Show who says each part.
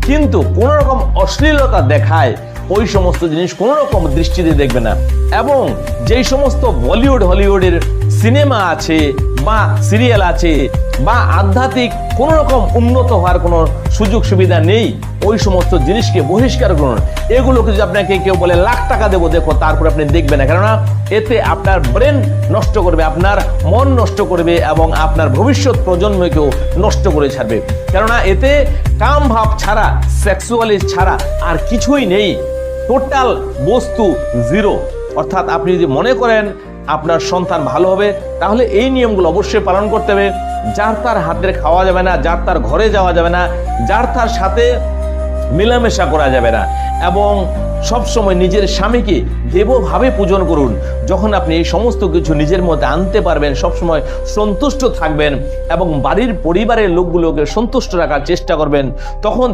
Speaker 1: কিন্তু কোন রকম অশ্লীলতা দেখায় ওই সমস্ত জিনিস কোন রকম দৃষ্টিতে দেখবে না। এবং যেই সমস্ত বলিউড হলিউডের সিনেমা আছে বা সিরিয়াল আছে বা আধ্যাত্মিক কোন রকম উন্নত হওয়ার কোনো সুযোগ সুবিধা নেই, ওই সমস্ত জিনিসকে বহিষ্কার করুন। এগুলোকে যদি আপনাকে কেউ বলে লাখ টাকা দেবো দেখো, তারপর আপনি দেখবেন না, কেননা এতে আপনার ব্রেন নষ্ট করবে, আপনার মন নষ্ট করবে এবং আপনার ভবিষ্যৎ প্রজন্মকেও নষ্ট করে ছাড়বে। কেননা এতে কাম ভাব ছাড়া, সেক্সুয়ালি ছাড়া আর কিছুই নেই, টোটাল বস্তু জিরো। অর্থাৎ আপনি যদি মনে করেন আপনার সন্তান ভালো হবে, তাহলে এই নিয়মগুলো অবশ্যই পালন করতে হবে। যার তার হাতের খাওয়া যাবে না, যার তার ঘরে যাওয়া যাবে না, যার তার সাথে মেলামেশা করা যাবে না, এবং সবসময় নিজের স্বামীকে দেবভাবে পূজন করুন। যখন আপনি এই সমস্ত কিছু নিজের মধ্যে আনতে পারবেন, সবসময় সন্তুষ্ট থাকবেন এবং বাড়ির পরিবারের লোকগুলোকে সন্তুষ্ট রাখার চেষ্টা করবেন, তখন